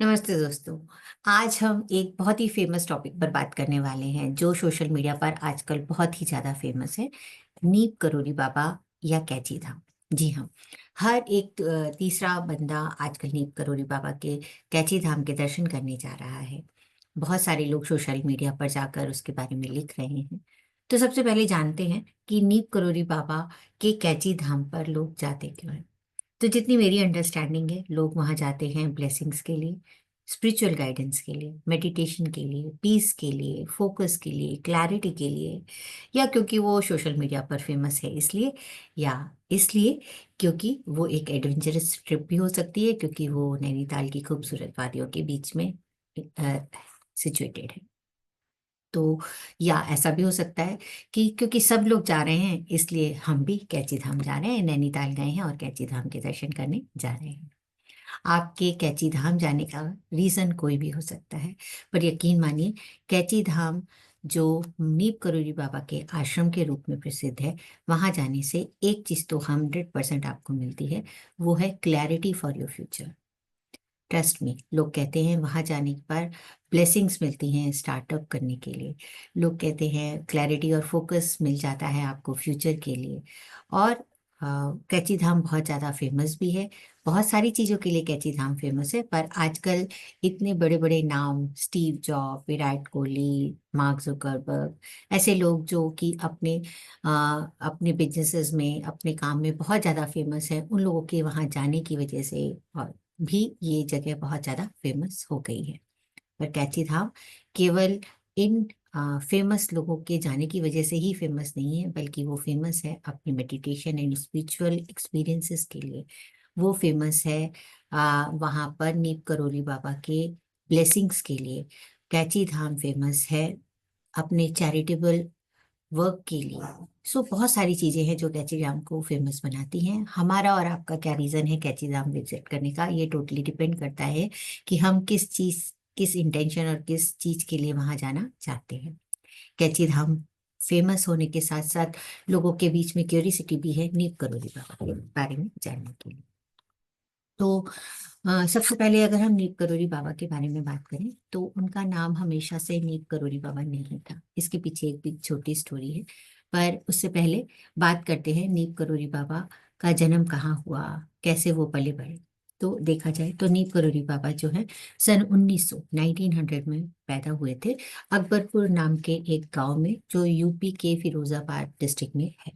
नमस्ते दोस्तों। आज हम एक बहुत ही फेमस टॉपिक पर बात करने वाले हैं जो सोशल मीडिया पर आजकल बहुत ही ज़्यादा फेमस है। नीम करोली बाबा या कैची धाम। जी हाँ, हर एक तीसरा बंदा आजकल नीम करोली बाबा के कैची धाम के दर्शन करने जा रहा है। बहुत सारे लोग सोशल मीडिया पर जाकर उसके बारे में लिख रहे हैं। तो सबसे पहले जानते हैं कि नीम करोली बाबा के कैची धाम पर लोग जाते क्यों हैं। तो जितनी मेरी अंडरस्टैंडिंग है, लोग वहाँ जाते हैं ब्लेसिंग्स के लिए, स्पिरिचुअल गाइडेंस के लिए, मेडिटेशन के लिए, पीस के लिए, फोकस के लिए, क्लैरिटी के लिए, या क्योंकि वो सोशल मीडिया पर फेमस है इसलिए, या इसलिए क्योंकि वो एक एडवेंचरस ट्रिप भी हो सकती है क्योंकि वो नैनीताल की खूबसूरत वादियों के बीच में सिचुएटेड है। तो या ऐसा भी हो सकता है कि क्योंकि सब लोग जा रहे हैं इसलिए हम भी कैची धाम जा रहे हैं, नैनीताल गए हैं और कैची धाम के दर्शन करने जा रहे हैं। आपके कैची धाम जाने का रीज़न कोई भी हो सकता है, पर यकीन मानिए कैची धाम जो नीप करोली बाबा के आश्रम के रूप में प्रसिद्ध है, वहाँ जाने से एक चीज़ तो 100% आपको मिलती है, वो है clarity for your future. Trust में लोग कहते हैं वहाँ जाने पर ब्लेसिंग्स मिलती हैं स्टार्टअप करने के लिए। लोग कहते हैं क्लैरिटी और फोकस मिल जाता है आपको फ्यूचर के लिए। और कैची धाम बहुत ज़्यादा फेमस भी है। बहुत सारी चीज़ों के लिए कैची धाम फेमस है, पर आजकल इतने बड़े बड़े नाम Steve job, Virat Kohli, mark Zuckerberg, ऐसे लोग जो कि अपने बिजनेसेस में, अपने काम में बहुत ज़्यादा फेमस है, उन लोगों के वहाँ जाने की वजह से और भी ये जगह बहुत ज़्यादा फेमस हो गई है। पर कैची धाम केवल इन फेमस लोगों के जाने की वजह से ही फेमस नहीं है, बल्कि वो फेमस है अपनी मेडिटेशन एंड स्पिरिचुअल एक्सपीरियंसेस के लिए। वो फेमस है वहाँ पर नीम करोली बाबा के ब्लेसिंग्स के लिए। कैची धाम फेमस है अपने चैरिटेबल वर्क के लिए। सो बहुत सारी चीजें हैं जो कैची धाम को फेमस बनाती हैं। हमारा और आपका क्या रीजन है कैची धाम विजिट करने का, ये टोटली डिपेंड करता है कि हम किस इंटेंशन और किस चीज के लिए वहां जाना चाहते हैं। कैची धाम फेमस होने के साथ साथ लोगों के बीच में क्यूरियोसिटी भी है नीम करोली बाबा के बारे में जानने के लिए। तो सबसे पहले अगर हम नीम करोली बाबा के बारे में बात करें तो उनका नाम हमेशा से नीम करोली बाबा नहीं था। इसके पीछे एक भी छोटी स्टोरी है, पर उससे पहले बात करते हैं नीम करोली बाबा का जन्म कहाँ हुआ, कैसे वो पले बढ़े। तो देखा जाए तो नीम करोली बाबा जो है सन 1900 में पैदा हुए थे, अकबरपुर नाम के एक गांव में जो यूपी के फिरोजाबाद डिस्ट्रिक्ट में है।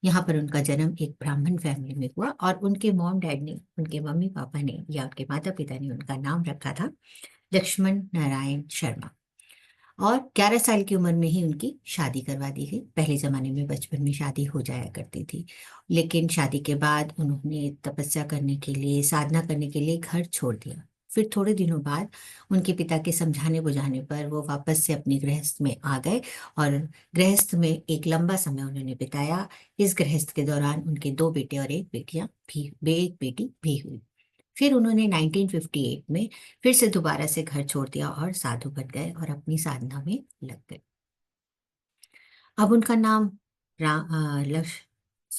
यहाँ पर उनका जन्म एक ब्राह्मण फैमिली में हुआ और उनके मॉम डैड ने, उनके मम्मी पापा ने या उनके माता पिता ने उनका नाम रखा था लक्ष्मण नारायण शर्मा। और 11 साल की उम्र में ही उनकी शादी करवा दी गई। पहले जमाने में बचपन में शादी हो जाया करती थी, लेकिन शादी के बाद उन्होंने तपस्या करने के लिए, साधना करने के लिए घर छोड़ दिया। फिर थोड़े दिनों बाद उनके पिता के समझाने बुझाने पर वो वापस से अपने गृहस्थ में आ गए और गृहस्थ में एक लंबा समय उन्होंने बिताया। इस गृहस्थ के दौरान उनके दो बेटे और एक बेटी भी हुई। फिर उन्होंने 1958 में फिर से दोबारा से घर छोड़ दिया और साधु बन गए और अपनी साधना में लग गए। अब उनका नाम रा, अ, लक्ष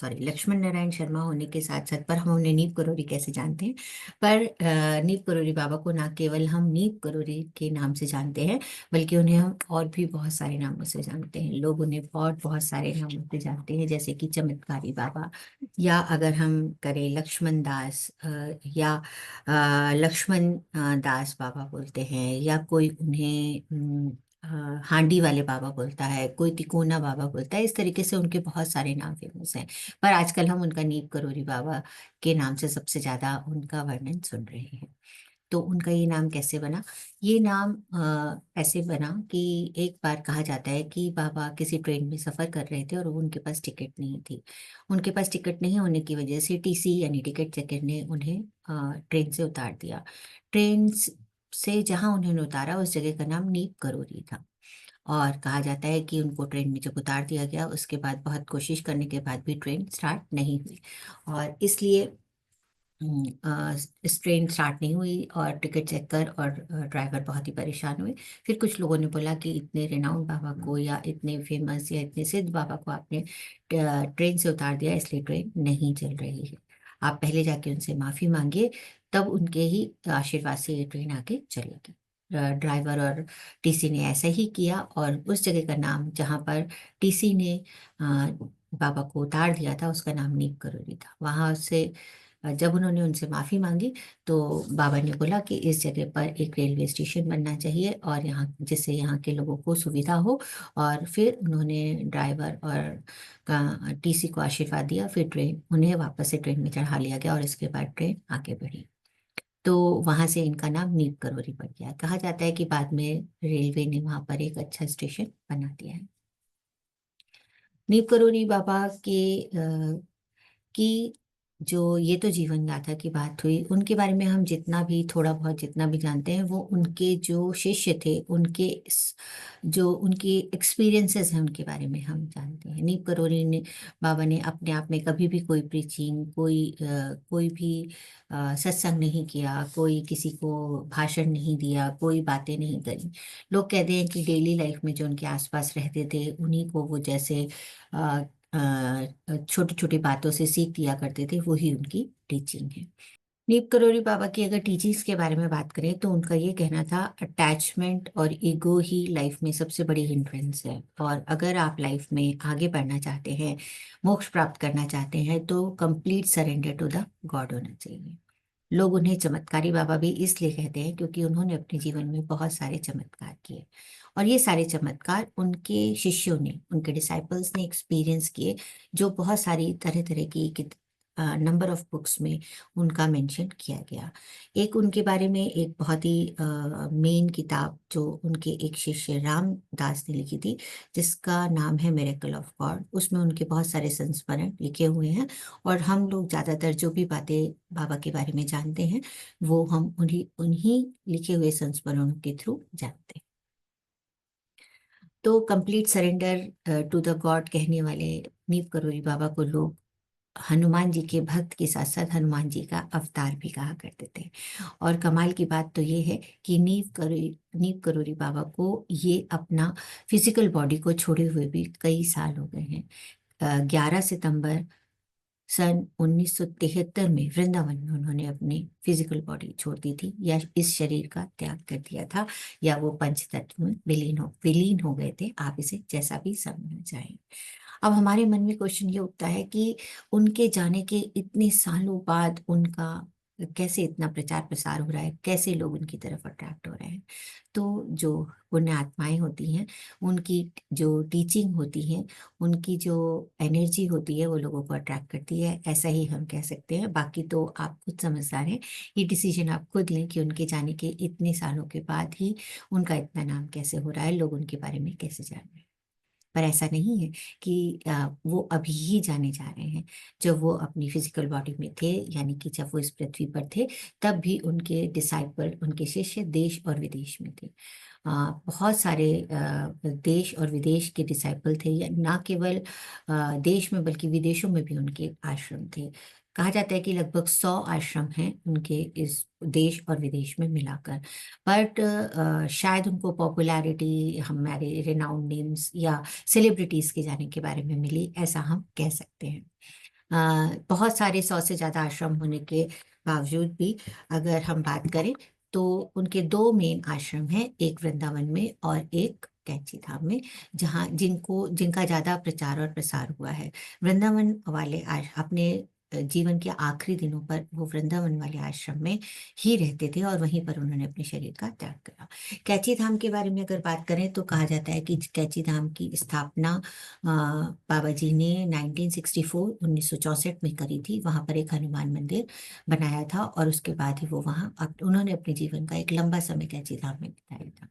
लक्ष्मण नारायण शर्मा होने के साथ साथ, पर हम उन्हें नीप करोरी कैसे जानते हैं। पर नीप करोरी बाबा को ना केवल हम नीप करोरी के नाम से जानते हैं, बल्कि उन्हें हम और भी बहुत सारे नामों से जानते हैं। लोग उन्हें बहुत बहुत सारे नामों से जानते हैं, जैसे कि चमत्कारी बाबा, या अगर हम करें लक्ष्मण दास, या लक्ष्मण दास बाबा बोलते हैं, या कोई उन्हें हांडी वाले बाबा बोलता है, कोई तिकोना बाबा बोलता है। इस तरीके से उनके बहुत सारे नाम फेमस हैं, पर आजकल हम उनका नीम करोली बाबा के नाम से सबसे ज्यादा उनका वर्णन सुन रहे हैं। तो उनका ये नाम कैसे बना? ये नाम ऐसे बना कि एक बार कहा जाता है कि बाबा किसी ट्रेन में सफर कर रहे थे और उनके पास टिकट नहीं थी। उनके पास टिकट नहीं होने की वजह से टीसी यानी टिकट चेकर ने उन्हें ट्रेन से उतार दिया। ट्रेन से जहां उन्होंने उतारा उस जगह का नाम नीप करोली था। और कहा जाता है कि उनको ट्रेन में जब उतार दिया गया उसके बाद बहुत कोशिश करने के बाद भी ट्रेन स्टार्ट नहीं हुई, और इसलिए इस ट्रेन स्टार्ट नहीं हुई और टिकट चेकर और ड्राइवर बहुत ही परेशान हुए। फिर कुछ लोगों ने बोला कि इतने रेनाउंड बाबा को या इतने फेमस या इतने सिद्ध बाबा को आपने ट्रेन से उतार दिया, इसलिए ट्रेन नहीं चल रही है। आप पहले जाके उनसे माफी मांगिए, तब उनके ही आशीर्वाद से ये ट्रेन आगे चलेगी। ड्राइवर और टीसी ने ऐसा ही किया, और उस जगह का नाम जहाँ पर टीसी ने बाबा को उतार दिया था उसका नाम नीम करोली था। वहां से जब उन्होंने उनसे माफी मांगी तो बाबा ने बोला कि इस जगह पर एक रेलवे स्टेशन बनना चाहिए और यहाँ जिससे यहाँ के लोगों को सुविधा हो। और फिर उन्होंने ड्राइवर और का टीसी को आशीर्वाद दिया, फिर ट्रेन उन्हें वापस से ट्रेन में चढ़ा लिया गया और इसके बाद ट्रेन आगे बढ़ी। तो वहां से इनका नाम नीम करोली पड़ गया। कहा जाता है कि बाद में रेलवे ने वहां पर एक अच्छा स्टेशन बना दिया है। नीम करोली बाबा के कि जो ये तो जीवन गाथा की बात हुई, उनके बारे में हम जितना भी थोड़ा बहुत जितना भी जानते हैं वो उनके जो शिष्य थे उनके जो उनके एक्सपीरियंसेस हैं उनके बारे में हम जानते हैं। नीम करोली ने बाबा ने अपने आप में कभी भी कोई प्रीचिंग कोई भी सत्संग नहीं किया, कोई किसी को भाषण नहीं दिया, कोई बातें नहीं करी। लोग कहते हैं कि डेली लाइफ में जो उनके आसपास रहते थे उन्हीं को वो जैसे छोटी छोटी बातों से सीख दिया करते थे, वही उनकी टीचिंग है। नीप करोली बाबा की अगर टीचिंग्स के बारे में बात करें तो उनका ये कहना था अटैचमेंट और ईगो ही लाइफ में सबसे बड़ी हिंड्रेंस है, और अगर आप लाइफ में आगे बढ़ना चाहते हैं, मोक्ष प्राप्त करना चाहते हैं, तो complete surrender to the god होना चाहिए। लोग उन्हें चमत्कारी बाबा भी इसलिए कहते हैं क्योंकि उन्होंने अपने जीवन में बहुत सारे चमत्कार किए, और ये सारे चमत्कार उनके शिष्यों ने, उनके डिसाइपल्स ने एक्सपीरियंस किए, जो बहुत सारी तरह तरह की नंबर ऑफ बुक्स में उनका मेंशन किया गया। एक उनके बारे में एक बहुत ही मेन किताब जो उनके एक शिष्य रामदास ने लिखी थी, जिसका नाम है मिरेकल ऑफ गॉड, उसमें उनके बहुत सारे संस्मरण लिखे हुए हैं। और हम लोग ज्यादातर जो भी बातें बाबा के बारे में जानते हैं वो हम उन्हीं उन्हीं लिखे हुए संस्मरणों के थ्रू जानते हैं। तो complete surrender to the god कहने वाले नीव करोली बाबा को लोग हनुमान जी के भक्त के साथ साथ हनुमान जी का अवतार भी कहा करते थे। और कमाल की बात तो ये है कि नीव करोली बाबा को ये अपना फिजिकल बॉडी को छोड़े हुए भी कई साल हो गए हैं। 11 सितंबर सन 1973 में वृंदावन में उन्होंने अपनी फिजिकल बॉडी छोड़ दी थी, या इस शरीर का त्याग कर दिया था, या वो पंच तत्व में विलीन हो गए थे, आप इसे जैसा भी समझना चाहें। अब हमारे मन में क्वेश्चन ये उठता है कि उनके जाने के इतने सालों बाद उनका कैसे इतना प्रचार प्रसार हो रहा है, कैसे लोग उनकी तरफ अट्रैक्ट हो रहे हैं। तो जो पुण्य आत्माएं होती हैं, उनकी जो टीचिंग होती है, उनकी जो एनर्जी होती है वो लोगों को अट्रैक्ट करती है, ऐसा ही हम कह सकते हैं। बाकी तो आप खुद समझदार हैं, ये डिसीजन आप खुद लें कि उनके जाने के इतने सालों के बाद ही उनका इतना नाम कैसे हो रहा है, लोग उनके बारे में कैसे जान रहे हैं। पर ऐसा नहीं है कि वो अभी ही जाने जा रहे हैं। जब वो अपनी फिजिकल बॉडी में थे, यानी कि जब वो इस पृथ्वी पर थे, तब भी उनके डिसाइपल, उनके शिष्य देश और विदेश में थे। बहुत सारे देश और विदेश के डिसाइपल थे, या ना केवल देश में बल्कि विदेशों में भी उनके आश्रम थे। कहा जाता है कि लगभग 100 आश्रम हैं उनके इस देश और विदेश में मिलाकर। बट शायद उनको पॉपुलैरिटी हमारे रिनाउंड नेम्स या सेलिब्रिटीज के जाने के बारे में मिली, ऐसा हम कह सकते हैं। बहुत सारे 100 से ज्यादा आश्रम होने के बावजूद भी अगर हम बात करें तो उनके दो मेन आश्रम हैं, एक वृंदावन में और एक कैंची धाम में, जहाँ जिनका ज्यादा प्रचार और प्रसार हुआ है। वृंदावन वाले अपने जीवन के आखिरी दिनों पर वो वृंदावन वाले आश्रम में ही रहते थे और वहीं पर उन्होंने अपने शरीर का त्याग करा। कैची धाम के बारे में अगर बात करें तो कहा जाता है कि कैची धाम की स्थापना बाबा जी ने 1964 में करी थी। वहां पर एक हनुमान मंदिर बनाया था और उसके बाद ही वो वहां उन्होंने अपने जीवन का एक लंबा समय कैची धाम में बिताया था।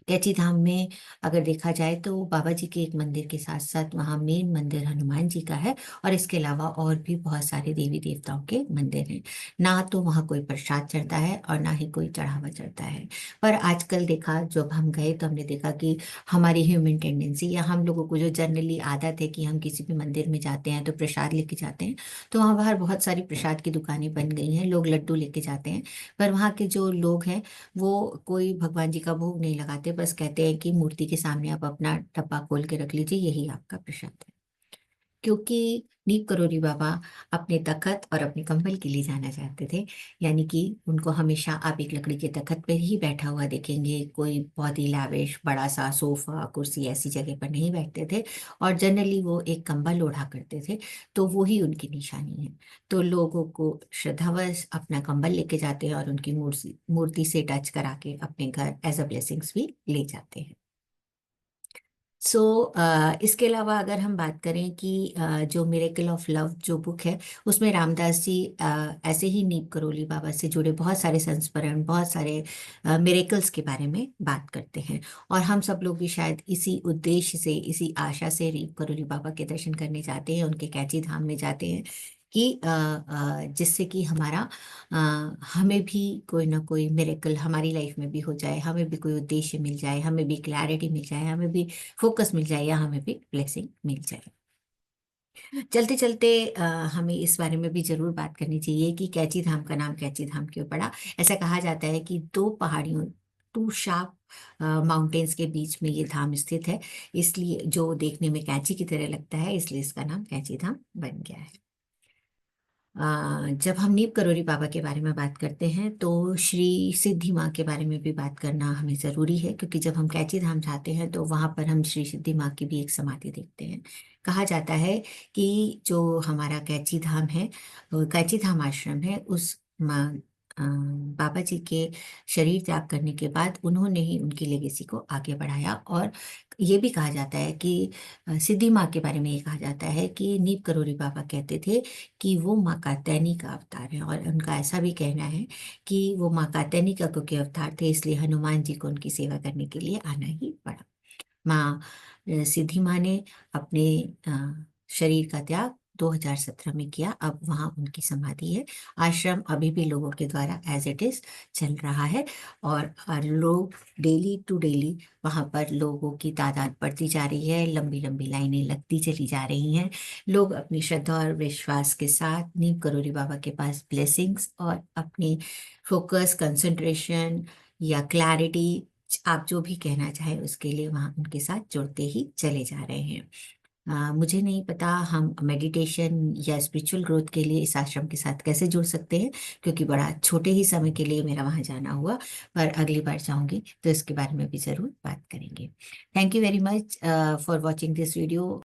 कैची धाम में अगर देखा जाए तो बाबा जी के एक मंदिर के साथ साथ वहाँ मेन मंदिर हनुमान जी का है, और इसके अलावा और भी बहुत सारे देवी देवताओं के मंदिर हैं। ना तो वहाँ कोई प्रसाद चढ़ता है और ना ही कोई चढ़ावा चढ़ता है। पर आजकल देखा, जब हम गए तो हमने देखा कि हमारी ह्यूमन टेंडेंसी या हम लोगों को जो जनरली आदत है कि हम किसी भी मंदिर में जाते हैं तो प्रसाद लेके जाते हैं, तो वहाँ बाहर बहुत सारी प्रसाद की दुकानें बन गई हैं, लोग लड्डू लेके जाते हैं। पर वहाँ के जो लोग हैं वो कोई भगवान जी का भोग नहीं लगाते, बस कहते हैं कि मूर्ति के सामने आप अपना डब्बा खोल के रख लीजिए, यही आपका प्रसाद है। क्योंकि नीप करोली बाबा अपने तखत और अपने कंबल के लिए जाना चाहते थे। यानी कि उनको हमेशा आप एक लकड़ी के तखत पर ही बैठा हुआ देखेंगे, कोई बहुत ही लाविश बड़ा सा सोफा कुर्सी ऐसी जगह पर नहीं बैठते थे। और जनरली वो एक कंबल ओढ़ा करते थे, तो वो ही उनकी निशानी है। तो लोगों को श्रद्धावश अपना कंबल लेके जाते हैं और उनकी मूर्ति मूर्ति से टच करा के अपने घर एज अ ब्लेसिंग्स भी ले जाते हैं। सो इसके अलावा अगर हम बात करें कि जो मिरेकल ऑफ लव जो बुक है, उसमें रामदास जी ऐसे ही नीप करोली बाबा से जुड़े बहुत सारे संस्मरण, बहुत सारे मिरेकल्स के बारे में बात करते हैं। और हम सब लोग भी शायद इसी उद्देश्य से, इसी आशा से नीप करोली बाबा के दर्शन करने जाते हैं, उनके कैची धाम में जाते हैं कि जिससे कि हमारा हमें भी कोई ना कोई मिरेकल हमारी लाइफ में भी हो जाए, हमें भी कोई उद्देश्य मिल जाए, हमें भी क्लैरिटी मिल जाए, हमें भी फोकस मिल जाए, या हमें भी ब्लेसिंग मिल जाए। चलते चलते हमें इस बारे में भी जरूर बात करनी चाहिए कि कैची धाम का नाम कैची धाम क्यों पड़ा। ऐसा कहा जाता है कि दो पहाड़ियों, टू शार्प माउंटेन्स के बीच में ये धाम स्थित है, इसलिए जो देखने में कैची की तरह लगता है, इसलिए इसका नाम कैची धाम बन गया है। जब हम नीप करोली बाबा के बारे में बात करते हैं तो श्री सिद्धि माँ के बारे में भी बात करना हमें ज़रूरी है, क्योंकि जब हम कैची धाम जाते हैं तो वहाँ पर हम श्री सिद्धि माँ की भी एक समाधि देखते हैं। कहा जाता है कि जो हमारा कैची धाम है, कैची धाम आश्रम है, उस माँ बाबा जी के शरीर त्याग करने के बाद उन्होंने ही उनकी लेगेसी को आगे बढ़ाया। और ये भी कहा जाता है कि सिद्धि माँ के बारे में ये कहा जाता है कि नीप करोली बाबा कहते थे कि वो माँ कात्यायनी का अवतार है। और उनका ऐसा भी कहना है कि वो माँ कात्यायनी का क्योंकि अवतार थे, इसलिए हनुमान जी को उनकी सेवा करने के लिए आना ही पड़ा। माँ सिद्धि माँ ने अपने शरीर का त्याग 2017 में किया। अब वहाँ उनकी समाधि है। आश्रम अभी भी लोगों के द्वारा एज इट इज चल रहा है। और लोग डेली टू डेली वहाँ पर लोगों की तादाद बढ़ती जा रही है, लंबी लंबी लाइनें लगती चली जा रही हैं। लोग अपनी श्रद्धा और विश्वास के साथ नीम करोली बाबा के पास ब्लेसिंग्स और अपनी फोकस, कंसंट्रेशन या क्लैरिटी, आप जो भी कहना चाहे उसके लिए वहाँ उनके साथ जुड़ते ही चले जा रहे हैं। मुझे नहीं पता हम मेडिटेशन या स्पिरिचुअल ग्रोथ के लिए इस आश्रम के साथ कैसे जुड़ सकते हैं, क्योंकि बड़ा छोटे ही समय के लिए मेरा वहाँ जाना हुआ। पर अगली बार जाऊंगी तो इसके बारे में भी ज़रूर बात करेंगे। Thank you very much for watching this video.